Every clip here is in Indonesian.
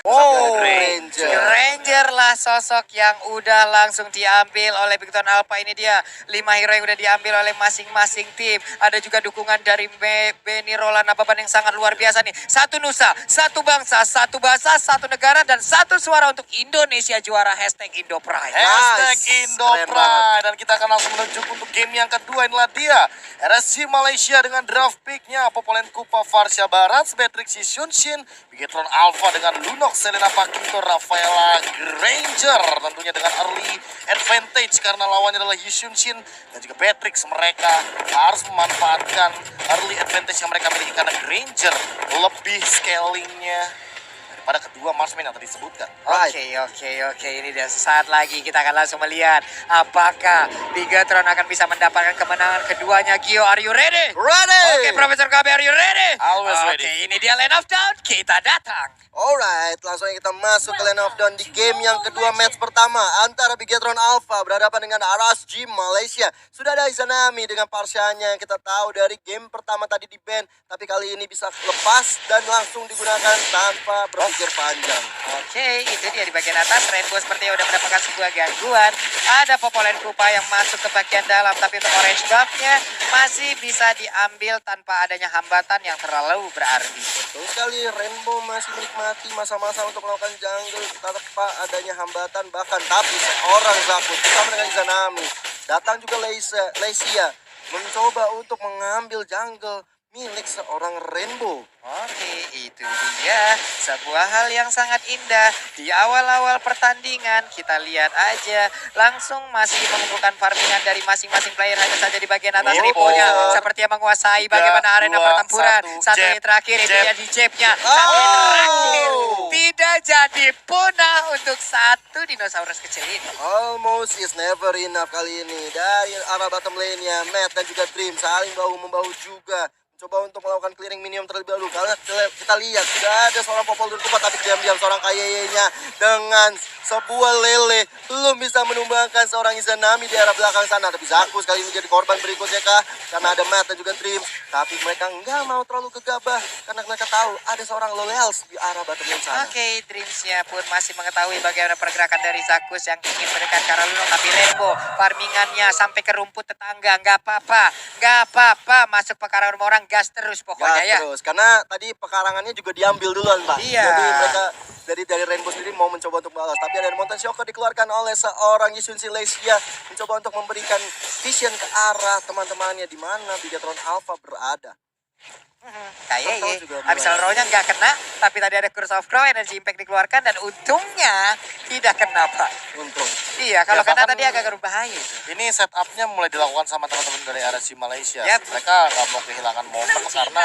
Oh, Granger lah sosok yang udah langsung diambil oleh Big Ton Alpha. Ini dia 5 hero yang udah diambil oleh masing-masing tim. Ada juga dukungan dari Benny Roland Ababan yang sangat luar biasa nih. Satu nusa, satu bangsa, satu bahasa, satu negara, dan satu suara untuk Indonesia juara. #IndoPride. #IndoPride. Dan kita akan langsung menuju untuk game yang kedua. Inilah dia RSC Malaysia dengan draft picknya Popolen Kupa Varsha Barat, Beatrix Shunshin, Bigetron Alpha dengan Lunok, Selena Pakito, Rafaela Granger, tentunya dengan early advantage karena lawannya adalah Shunshin dan juga Beatrix. Mereka harus memanfaatkan early advantage yang mereka miliki karena Granger lebih scalingnya pada kedua marksman yang tadi disebutkan. Oke. Ini dia sesaat lagi kita akan langsung melihat apakah Bigetron akan bisa mendapatkan kemenangan keduanya. Gio, are you ready? Ready! Oke, Profesor KB, are you ready? Always ready. Oke, ini dia Land of Dawn. Kita datang. Alright, langsung aja kita masuk ke Land of Dawn di game yang kedua match pertama antara Bigetron Alpha berhadapan dengan RSG Malaysia. Sudah ada Izanami dengan Parsyanya yang kita tahu dari game pertama tadi di ban, tapi kali ini bisa lepas dan langsung digunakan tanpa berpikir panjang. Oke, itu dia di bagian atas. Rainbow sepertinya udah mendapatkan sebuah gangguan. Ada Popolen Kupa yang masuk ke bagian dalam, tapi untuk orange buff-nya masih bisa diambil tanpa adanya hambatan yang terlalu berarti. Betul sekali, Rainbow masih menikmati masa-masa untuk melakukan jungle tanpa adanya hambatan bahkan. Tapi seorang Zaku bersama dengan Izanami datang juga Leisia mencoba untuk mengambil jungle milik seorang Rainbow. Oke, itu dia sebuah hal yang sangat indah. Di awal-awal pertandingan kita lihat aja langsung masih mengumpulkan farmingan dari masing-masing player. Hanya saja di bagian atas Riponya seperti yang menguasai bagaimana arena pertempuran. Satu hit terakhir itu dia di jabnya. Satu hit terakhir tidak jadi punah untuk satu dinosaurus kecil ini. Almost is never enough kali ini. Dari arah bottom lane-nya Matt dan juga Dream saling bahu-membahu juga coba untuk melakukan clearing minion terlebih dahulu. Karena kita lihat sudah ada seorang Popolen Kupa, tapi diam-diam seorang Kayeye-nya dengan sebuah lele belum bisa menumbangkan seorang Izanami di arah belakang sana. Tapi Zaku sekali ini jadi korban berikutnya kah? Karena ada Matt dan juga Dream. Tapi mereka nggak mau terlalu gegabah karena mereka tahu ada seorang Loleals di arah bottom lane sana. Oke, Dreamsnya pun masih mengetahui bagaimana pergerakan dari Zakus yang ingin mendekat ke arah Lunok. Tapi Rainbow farmingannya sampai ke rumput tetangga. Nggak apa-apa. Masuk pekarangan rumah orang, gas terus pokoknya Gas ya. terus, karena tadi pekarangannya juga diambil duluan, Pak. Iya. Jadi mereka dari Rainbow sendiri mau mencoba untuk balas. Tapi ada Mountain Shocker dikeluarkan oleh seorang Yisun Silesia mencoba untuk memberikan vision ke arah teman-temannya di mana Bigetron Alpha berada. Kayaknya habis row-nya nggak kena, tapi tadi ada Curse of Crow, energy impact dikeluarkan dan untungnya tidak kena, Pak. Untung. Iya, kalau Ya, kena bahkan tadi agak berbahaya itu. Ini setupnya mulai dilakukan sama teman-teman dari RSC Malaysia. Yep. Mereka nggak mau kehilangan momen karena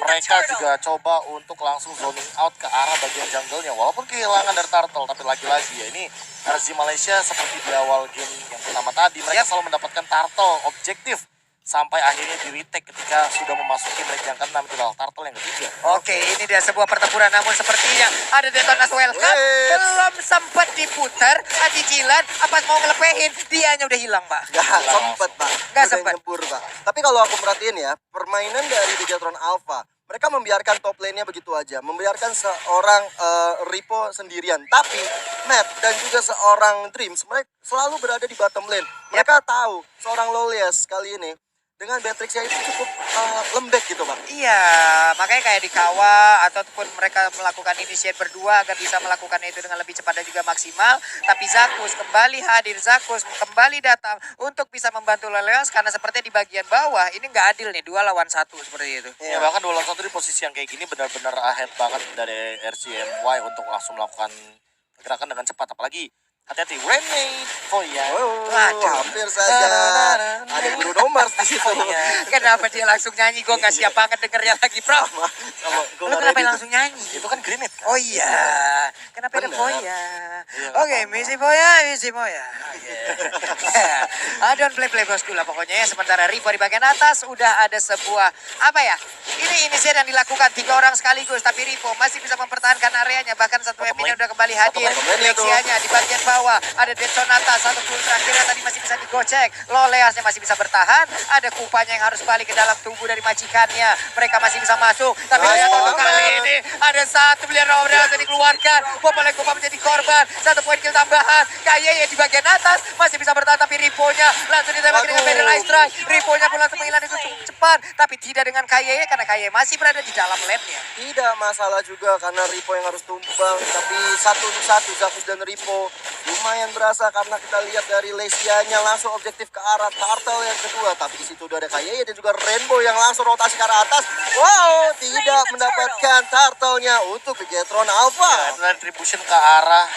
mereka juga coba untuk langsung zoning out ke arah bagian jungle-nya. Walaupun kehilangan dari turtle, tapi lagi-lagi ya ini RSC Malaysia seperti di awal game yang pertama tadi. Mereka selalu mendapatkan turtle objektif. Sampai akhirnya di retake ketika sudah memasuki break yang ke-6 itu adalah turtle yang ketiga. Oke, ini dia sebuah pertempuran, namun sepertinya ada Detonas Welcome. Belum sempat diputar, cicilan, apa mau ngelepehin, dianya udah hilang, Pak. Gak sempet, Pak. Nggak Udah sempet. nyebur, Pak. Tapi kalau aku perhatiin ya, permainan dari Bigetron Alpha, mereka membiarkan top lane-nya begitu aja. Membiarkan seorang Ripo sendirian. Tapi Matt dan juga seorang Dreams, mereka selalu berada di bottom lane. Mereka tahu seorang Lolias kali ini dengan Beatrix-nya itu cukup lembek gitu, Pak. Iya, makanya kayak di Kawa ataupun mereka melakukan initiate berdua agar bisa melakukan itu dengan lebih cepat dan juga maksimal. Tapi Zakus kembali hadir, Zakus kembali datang untuk bisa membantu Leleos karena sepertinya di bagian bawah ini nggak adil nih, 2 lawan 1 seperti itu. Ya bahkan 2 lawan 1 di posisi yang kayak gini benar-benar ahead banget dari RCMY untuk langsung melakukan gerakan dengan cepat. Apalagi hati-hati, Renee Foya. Waduh. Hampir saja ada Bruno Mars di situ. Kenapa dia langsung nyanyi? Gue nggak siap banget dengernya lagi, Prof. Lu kenapa langsung nyanyi? Itu kan grenade kan? Oh iya, kenapa ada Bener. Foya? Oke, misi Foya. I don't play bosku lah pokoknya ya. Sementara Rivo di bagian atas udah ada sebuah, apa ya, ini inisiat yang dilakukan 3 orang sekaligus. Tapi Rivo masih bisa mempertahankan areanya. Bahkan satu Eminya udah kembali hadir. Lexianya di bagian bawah. bawah. Ada Dead Sonata, satu puluh terakhirnya tadi masih bisa digocek. Loleasnya masih bisa bertahan. Ada Kupanya yang harus balik ke dalam tubuh dari majikannya. Mereka masih bisa masuk. Tapi ternyata untuk kali ini ada satu pilihan Robrel yang dikeluarkan. Popoleng Kupa menjadi korban. Satu poin kill tambahan. Kaye di bagian atas masih bisa bertahan, tapi Riponya langsung ditembak dengan Federal Strike. Riponya pun langsung menghilang itu cukup cepat. Tapi tidak dengan Kaye karena Kaye masih berada di dalam lane-nya. Tidak masalah juga karena Ripo yang harus tumbang, tapi satu untuk satu Zakus dan Ripo lumayan berasa karena kita lihat dari Lesianya langsung objektif ke arah Turtle yang kedua, tapi di situ udah ada Kaye dan juga Rainbow yang langsung rotasi ke arah atas. Wow, tidak mendapatkan Turtle-nya untuk Bigetron Alpha. Ya, itu retribution ke arah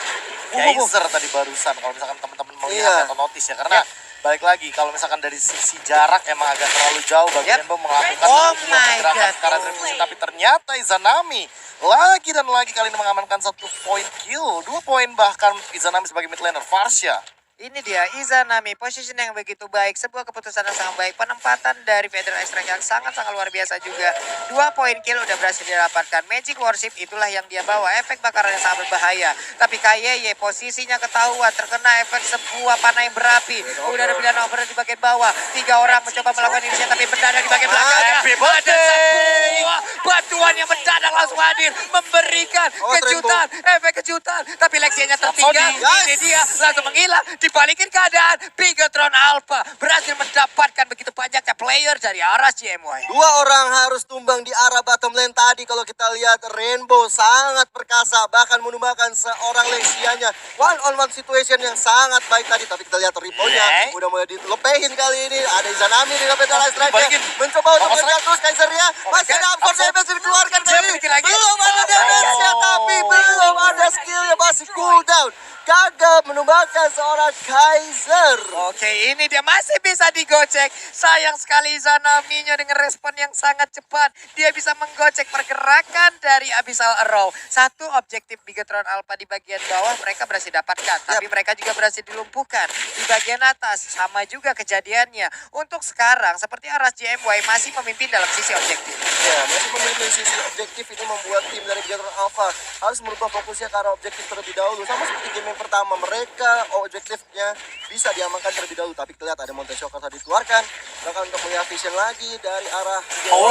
Geyser tadi barusan. Kalau misalkan teman-teman melihat atau notice ya, karena balik lagi kalau misalkan dari sisi jarak emang agak terlalu jauh bagi Rainbow melakukan gerakan ke arah retribution, tapi ternyata Izanami lagi dan lagi kali ini mengamankan 1 poin kill, 2 poin bahkan Izanami sebagai mid laner. Farsha. Ini dia Izanami, position yang begitu baik, sebuah keputusan yang sangat baik, penempatan dari Federal Strike yang sangat-sangat luar biasa juga. 2 poin kill udah berhasil didapatkan. Magic Worship itulah yang dia bawa, efek bakaran yang sangat berbahaya. Tapi Kaye posisinya ketahuan, terkena efek sebuah panah yang berapi. Udah ada pilihan over di bagian bawah. 3 orang mencoba melakukan inisiatif, tapi mendadak di bagian belakang ada sebuah batuan yang mendadak langsung hadir, memberikan kejutan, efek kejutan. Tapi Lexianya tertinggal, ini dia langsung menghilang. Dibalikin keadaan, Bigetron Alpha berhasil mendapatkan begitu banyaknya player dari arah CMY. 2 orang harus tumbang di arah bottom lane tadi. Kalau kita lihat Rainbow sangat perkasa, bahkan menumbangkan seorang Lexianya. One on one situation yang sangat baik tadi. Tapi kita lihat Riponya udah mulai dilepehin kali ini. Ada Izanami dengan Federal Strike mencoba untuk mengejar terus Kaisernya. Masih ada Absorb Damage dikeluarkan kali ini. Belum ada damage-nya, tapi belum ada skillnya, masih cooldown. Gagal menumbangkan seorang Kaiser. Oke, ini dia masih bisa digocek. Sayang sekali Izanami-nya dengan respon yang sangat cepat. Dia bisa menggocek pergerakan dari Abyssal Arrow. Satu objektif Bigetron Alpha di bagian bawah mereka berhasil dapatkan. Tapi mereka juga berhasil dilumpuhkan. Di bagian atas sama juga kejadiannya. Untuk sekarang seperti Aras JMY masih memimpin dalam sisi objektif. Ya, masih memiliki sisi objektif ini membuat tim dari Bigetron Alpha harus merubah fokusnya ke arah objektif terlebih dahulu. Sama seperti game yang pertama, mereka objektifnya bisa diamankan terlebih dahulu. Tapi kita lihat ada Monte Shocker tadi dikeluarkan. Bahkan untuk melihat vision lagi dari arah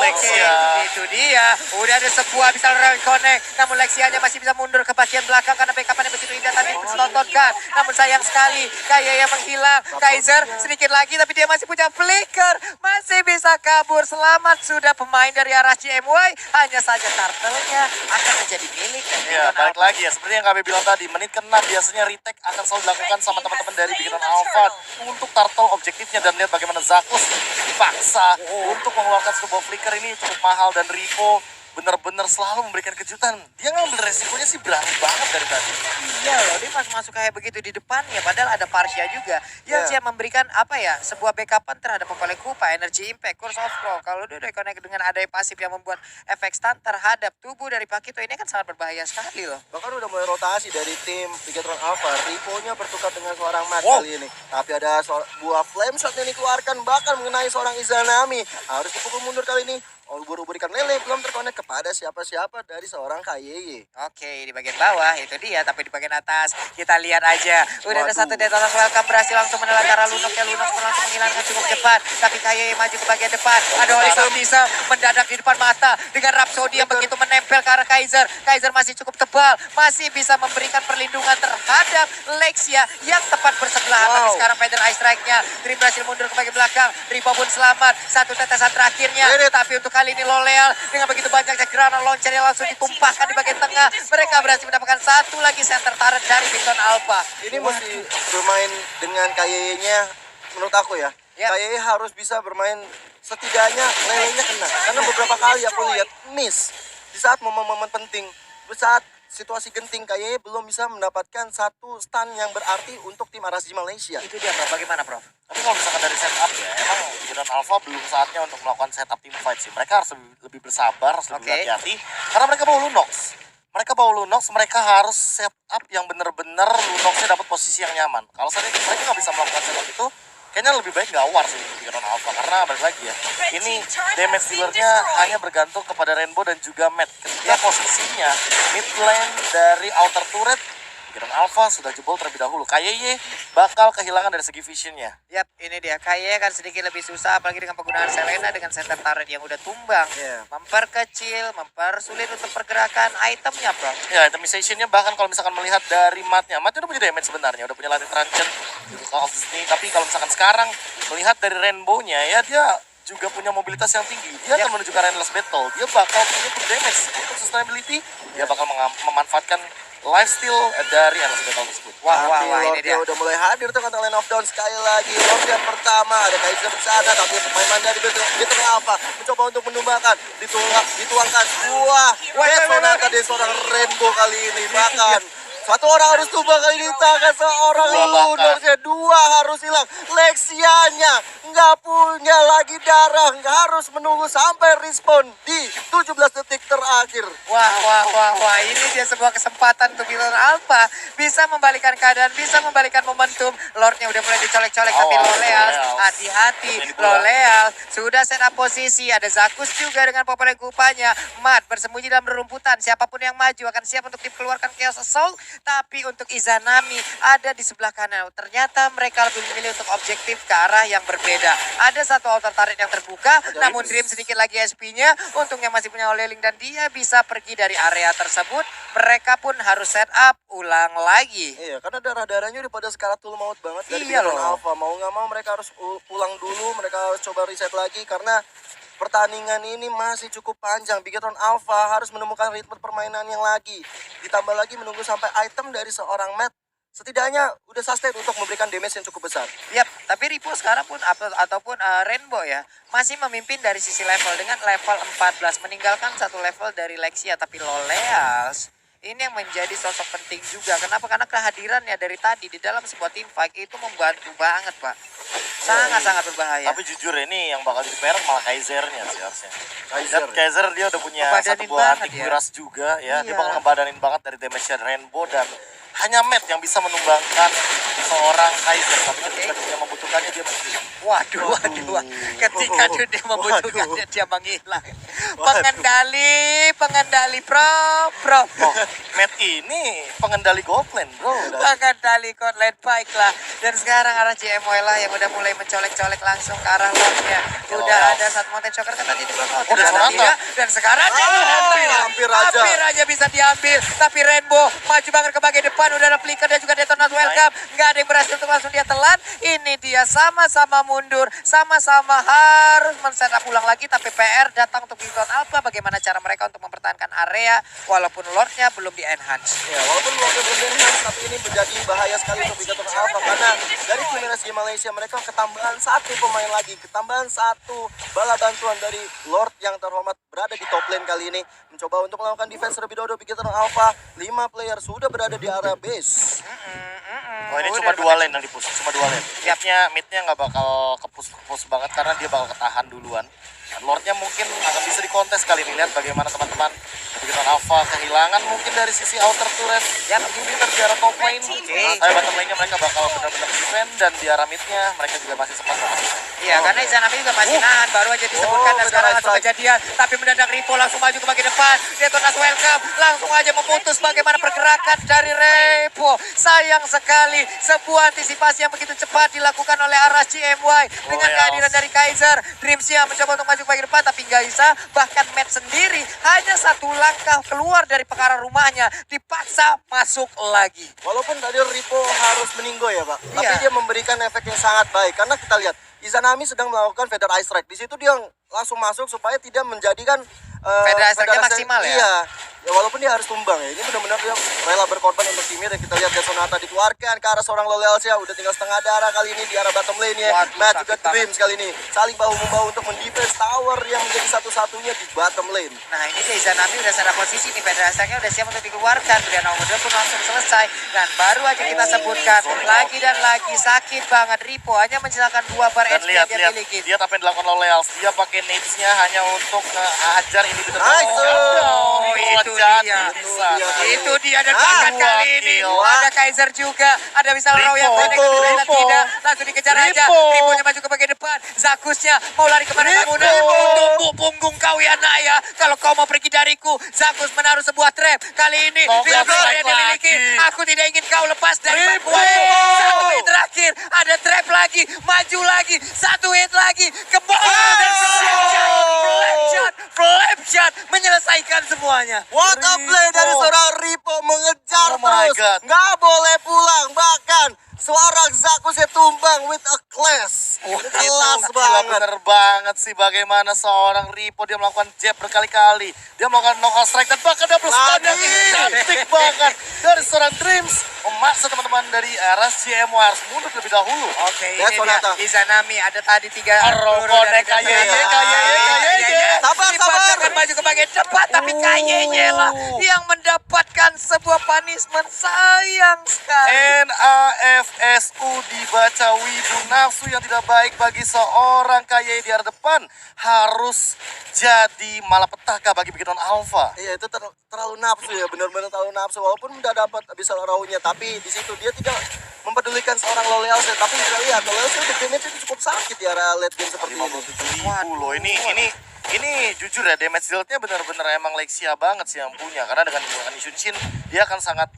Lexia. Itu dia. Udah ada sebuah bisa connect. Namun Lexianya masih bisa mundur ke bagian belakang karena backup-nya begitu indah tadi ditontonkan. Namun sayang sekali Kaye yang menghilang. Kaiser sedikit lagi tapi dia masih punya flicker. Masih bisa kabur. Selamat sudah pemain dari arah CMY. Hanya saja turtle-nya akan menjadi milik. Ya, balik lagi ya. Seperti yang kami bilang tadi, menit ke-6 biasanya retake akan selalu dilakukan sama teman-teman dari Bigetron Alpha untuk turtle objektifnya, dan lihat bagaimana Zakus dipaksa untuk mengeluarkan sebuah flicker ini cukup mahal, dan Ripo benar-benar selalu memberikan kejutan. Dia ngambil resikonya sih berani banget dari tadi. Iya loh, dia masuk kayak begitu di depannya. Padahal ada Farsha juga. Yang dia memberikan apa ya, sebuah backupan terhadap Popoleng Kupa, energy impact, curse of flow. Kalau dia udah connect dengan ada pasif yang membuat efek stun terhadap tubuh dari Pakito, ini kan sangat berbahaya sekali loh. bahkan udah mulai rotasi dari tim Bigetron Alpha. Riponya bertukar dengan seorang Matt kali ini. Tapi ada buah flame shot yang dikeluarkan bahkan mengenai seorang Izanami. Harus dipukul mundur kali ini. Ubur-ubur ikan lele belum terkonek kepada siapa-siapa dari seorang Kaye. Oke, di bagian bawah itu dia, tapi di bagian atas kita lihat aja. Udah ada satu detonator welcome berhasil langsung menelan ke arah Lunok ya. Lunok langsung menghilangkan cukup cepat. Tapi Kaye maju ke bagian depan. Ada Horizon bisa mendadak di depan mata dengan Rhapsody yang begitu menempel ke arah Kaiser. Kaiser masih cukup tebal, masih bisa memberikan perlindungan terhadap Lexia yang tepat bersebelahan. Tapi sekarang Federal Strike-nya, Dream berhasil mundur ke bagian belakang. Ripo pun selamat, satu tetesan terakhirnya. Tapi untuk kali ini Loleal dengan begitu banyaknya granat launcher yang langsung ditumpahkan di bagian tengah. Mereka berhasil mendapatkan satu lagi center turret dari Bigetron Alpha. Ini mesti bermain dengan Kaye-nya menurut aku ya. Kaye harus bisa bermain setidaknya lelenya kena. Karena beberapa kali aku lihat miss di saat momen-momen penting. Di saat situasi genting, Kaye belum bisa mendapatkan satu stun yang berarti untuk tim RSG Malaysia. Itu dia, Prof. Bagaimana, Prof? Tapi kalau misalkan dari setup ya, emang Bigetron Alpha belum saatnya untuk melakukan setup team fight sih. Mereka harus lebih bersabar, harus lebih hati-hati. Karena mereka bawa Lunox. Mereka harus setup yang benar-benar Lunoxnya dapat posisi yang nyaman. Kalau saat ini mereka nggak bisa melakukan setup itu, kayaknya lebih baik nggak war sih Bigetron Alpha. Karena balik lagi ya, ini damage dealernya hanya bergantung kepada Rainbow dan juga Matt. Ketika posisinya mid lane dari outer turret Pikiran Alpha sudah jebol terlebih dahulu. KYY bakal kehilangan dari segi visionnya. Yap, ini dia. Kayaknya kan sedikit lebih susah apalagi dengan penggunaan Selena dengan center turret yang udah tumbang. Iya. Memperkecil, mempersulit untuk pergerakan itemnya, bro. Ya, itemizationnya bahkan kalau misalkan melihat dari matnya udah punya damage sebenarnya, udah punya latih Tranchan di Call of Disney. Tapi kalau misalkan sekarang melihat dari Rainbow-nya ya dia juga punya mobilitas yang tinggi. Dia akan menuju ke Endless Battle. Dia bakal punya full damage untuk sustainability. Dia bakal memanfaatkan lifesteal dari Endless Battle tersebut. Wah, Tapi ini dia. Lordnya udah mulai hadir tuh kata Lane of Dawn sekali lagi. Lord yang pertama ada Kaiser di sana, tapi pemain dari Beatrix Alpha mencoba untuk menumbangkan, dituangkan sebuah Sonata dari seorang Rainbow kali ini. Bahkan satu orang harus tumbang kali ini, tangan seorang Lunarsnya, dua harus hilang. Lexianya nggak punya lagi darah, nggak harus menunggu sampai respawn di 17 detik terakhir. Wah, ini dia sebuah kesempatan untuk Pikiran Alpha bisa membalikan keadaan, bisa membalikan momentum. Lordnya udah mulai dicolek-colek, tapi Loleal hati-hati. Loleal sudah set up posisi, ada Zakus juga dengan populer kupanya. Mat bersembunyi dalam rerumputan, siapapun yang maju akan siap untuk dikeluarkan Chaos Assault. Tapi untuk Izanami ada di sebelah kanan. Ternyata mereka lebih memilih untuk objektif ke arah yang berbeda. Ada satu outer turret yang terbuka, namun Dream sedikit lagi SP-nya. Untungnya masih punya Oleling dan dia bisa pergi dari area tersebut. Mereka pun harus set up ulang lagi. Iya, karena darah-darahnya udah pada sekaratul maut banget dari Iya Pikiran loh. Alpha. Mau nggak mau mereka harus pulang dulu, mereka harus coba reset lagi karena pertandingan ini masih cukup panjang. Bigetron Alpha harus menemukan ritme permainan yang lagi. Ditambah lagi menunggu sampai item dari seorang Matt setidaknya udah sustain untuk memberikan damage yang cukup besar. Yap, tapi Ripo sekarang pun ataupun Rainbow ya masih memimpin dari sisi level dengan level 14, meninggalkan satu level dari Lexia. Tapi Loleals ini yang menjadi sosok penting juga. Kenapa? Karena kehadirannya dari tadi di dalam sebuah team fight itu membantu banget, Pak. Sangat-sangat berbahaya. Tapi jujur ini yang bakal jadi merek malah Kaisernya sih harusnya. Kaiser. Dan Kaiser dia udah punya Ngebadanin satu buah banget anti ya. kuras juga ya. Dia Iya. bakal ngebadanin banget dari damage Rainbow dan hanya Matt yang bisa menumbangkan seorang Kaiser. Tapi ketika dia membutuhkannya dia mesti. Waduh. Ketika dia membutuhkannya dia menghilang. Pengendali pro. Oh, Matt ini pengendali gold lane, bro. Pengendali lane baik lah. Dan sekarang arah CMY lah yang udah mulai mencolek-colek langsung ke arah lordnya. Udah ada satu mountain choker kan tadi di belakang. Oh, ada Sonata. Dan sekarang hampir aja bisa diambil. Tapi Rainbow maju banget ke bagian depan. Udah ada flicker dan juga Detonate welcome. Nggak ada yang berhasil untuk langsung dia telan. Ini dia sama-sama mundur. Sama-sama harus men-setup ulang lagi. Tapi PR datang untuk Pikiran Alpha. Bagaimana cara mereka untuk mempertahankan area. Walaupun Lordnya belum di-enhance. Ya, walaupun Lordnya belum enhance, tapi ini menjadi bahaya sekali untuk Bigetron Alpha karena dari tim RSG Malaysia mereka ketambahan satu pemain lagi, ketambahan satu bala bantuan dari Lord yang terhormat berada di top lane kali ini, mencoba untuk melakukan defense terlebih dahulu. Bigetron Alpha 5 player sudah berada di area base. Oh, ini cuma dua lane yang dipush, cuma dua lane. Midnya nggak bakal kepus banget karena dia bakal ketahan duluan. Dan Lordnya mungkin akan bisa dikontes kali ini. Lihat bagaimana teman-teman Bigetron Alpha kehilangan mungkin dari sisi outer turret. Yang Jupiter di arah top lane. Tapi bottom lane-nya mereka bakal benar-benar defend dan di arah midnya mereka juga masih sempat fokus. Iya, karena Izanami juga masih nahan. Baru aja disebutkan dan sekarang langsung kejadian. Tapi mendadak Ripo langsung maju ke bagian depan. Detonate welcome. Langsung aja memutus bagaimana pergerakan dari Ripo. Sayang sekali sebuah antisipasi yang begitu cepat dilakukan oleh arah CMY. Dengan kehadiran dari Kaiser. Dream siap mencoba untuk maju ke bagian depan. Tapi nggak bisa. Bahkan Matt sendiri hanya satu langkah keluar dari perkara rumahnya. Dipaksa masuk lagi. Walaupun tadi Ripo harus meninggoy ya, Pak. Tapi Iya. dia memberikan efek yang sangat baik karena kita lihat Izanami sedang melakukan Feather Ice Strike. Di situ dia langsung masuk supaya tidak menjadikan Feather Ice Strike-nya maksimal ya? Iya. Ya walaupun dia harus tumbang ya. Ini benar-benar dia rela berkorban untuk timnya dan kita lihat Sonata dikeluarkan ke arah seorang Lolealsya. Udah tinggal setengah darah kali ini di arah bottom lane-nya. Waduh, Matt sakit juga banget. Dream sekali ini. Saling bahu-membahu untuk mendefense tower yang menjadi satu-satunya di bottom lane. Nah ini dia Izanami udah sadar posisi nih. Federasinya udah siap untuk dikeluarkan. Pilihan nomor 2 pun langsung selesai. Dan baru aja kita sebutkan lagi dan lagi sakit banget. Ripo hanya menyisakan 2 bar Dan HP yang lihat dia miliki. dia apa yang dilakukan Loleals. Dia pakai nades-nya hanya untuk ngehajar individu. Nice. Oh, itu jadi dia. di sana. Itu dia dan bahkan Dua kali ini kill. ada Kaiser juga, ada Misal Raw yang pendek Ripo, ternyata Ripo. tidak, langsung dikejar aja. Ripo. Riponya maju ke bagian depan, Zakusnya mau lari kemana kamu? Ripo. Tumbuk punggung kau ya Naya. Kalau kau mau pergi dariku, Zakus menaruh sebuah trap. Kali ini Knockout dengan power strike yang dimiliki, lagi. aku tidak ingin kau lepas dari Ripo. perempuanku. Satu hit terakhir, ada trap lagi, maju lagi, satu hit lagi, kembali dan flap shot, menyelesaikan semuanya. What a play Ripo. dari seorang Ripo mengejar Oh my terus. God. Nggak boleh pulang. Bahkan seorang Zakusnya tumbang with a class. Kelas Gila, banget. bener banget sih bagaimana seorang Ripo dia melakukan jab berkali-kali. Dia melakukan knockout strike dan bahkan double stun yang Lagi. cantik banget dari seorang Dreams. Memaksa teman-teman dari RSCM harus mundur lebih dahulu. Oke, ini Lihat Sonata. dia Izanami, ada tadi 3 Arrow connect, KYY. Sabar, sabar. maju ke bagian depan, tapi KYY lah yang mendapatkan sebuah punishment. Sayang sekali. NAFSU dibaca Widu nafsu yang tidak baik bagi seorang KYY di arah depan harus jadi malapetaka bagi Bigetron Alpha. Iya itu terlalu nafsu ya, benar-benar terlalu nafsu. Walaupun udah dapat bisa rawnya, tapi di situ dia tidak mempedulikan seorang Loyalsnya. Tapi kita lihat Loyalsnya untuk damage itu cukup sakit di area late game seperti ini. 57.000 loh, ini jujur ya, damage dealt-nya benar-benar emang Lexia banget sih yang punya, karena dengan menggunakan Shunshin dia akan sangat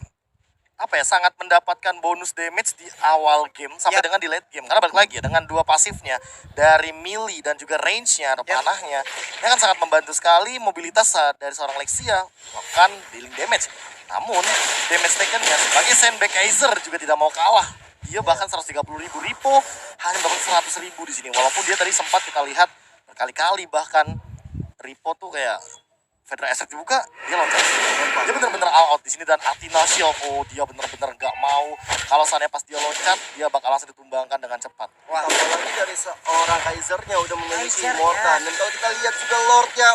sangat mendapatkan bonus damage di awal game sampai dengan di late game, karena balik lagi ya dengan dua pasifnya dari melee dan juga range-nya atau panahnya, ini akan sangat membantu sekali mobilitas dari seorang Lexia melakukan dealing damage. Namun damage taken-nya sebagai sandbag Kaiser juga tidak mau kalah. Dia bahkan 130.000, Ripo hanya dapat 100.000 di sini, walaupun dia tadi sempat kita lihat berkali-kali bahkan Ripo tuh kayak Fedra Asset dibuka, dia loncat. Dia bener-bener all out di sini dan Athena Shield, dia bener-bener gak mau. Kalau seandainya pas dia loncat, dia bakal langsung ditumbangkan dengan cepat. Wah, apalagi dari seorang Kaisernya udah memiliki Kaisernya. Mortan. Dan kalau kita lihat juga Lordnya,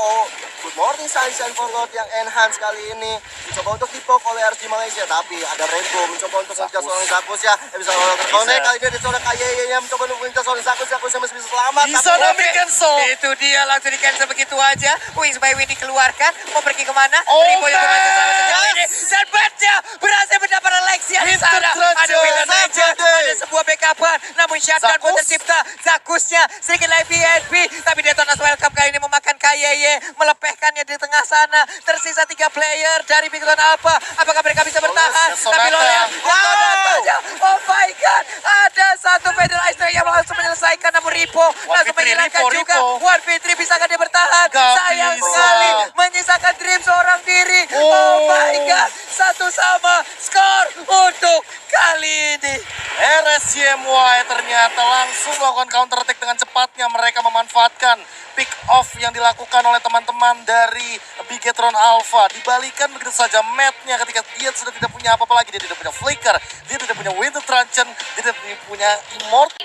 good morning Sunshine for Lord yang enhance kali ini. Mencoba untuk dipok oleh RG Malaysia, tapi ada Rainbow mencoba untuk mengejar seorang Zakus ya. Bisa terkonek kali ini ada seorang KYY yang mencoba untuk mengejar seorang Zakus yang masih bisa selamat. Bisa tapi- nami cancel. Itu dia langsung di cancel begitu aja. Wings by Win dikeluarkan. Mau pergi kemana? Oh, Ripo yang bermain sama sejauh yes. ini. Dan Batnya berhasil mendapatkan Lexia di sana. Intertraction. Ada Winner Legend. Sabar, Ada sebuah backupan. Namun shutdown pun Zakus. tercipta. Zakusnya sedikit lagi PNP. Tapi Detonas Welcome kali ini memakan KYY. Melepehkannya di tengah sana. Tersisa 3 player dari Bigetron Alpha. Apakah mereka bisa bertahan? Sonata. Tapi Loyal. Wow. Oh my God. Ada satu Federal Ice yang langsung menyelesaikan. Namun Ripo langsung 1v3 menghilangkan Ripo, juga. Ripo. 1v3 bisakah dia bertahan? Gak Sayang bisa. sekali. Menyisakan Dream seorang diri. Oh my God. Satu sama skor untuk kali ini. RSCMY ternyata langsung melakukan counter attack dengan cepatnya. Mereka memanfaatkan pick off yang dilakukan oleh teman-teman dari Bigetron Alpha. Dibalikan begitu saja mapnya ketika dia sudah tidak punya apa-apa lagi. Dia tidak punya flicker, dia tidak punya winter truncheon, dia tidak punya immortal.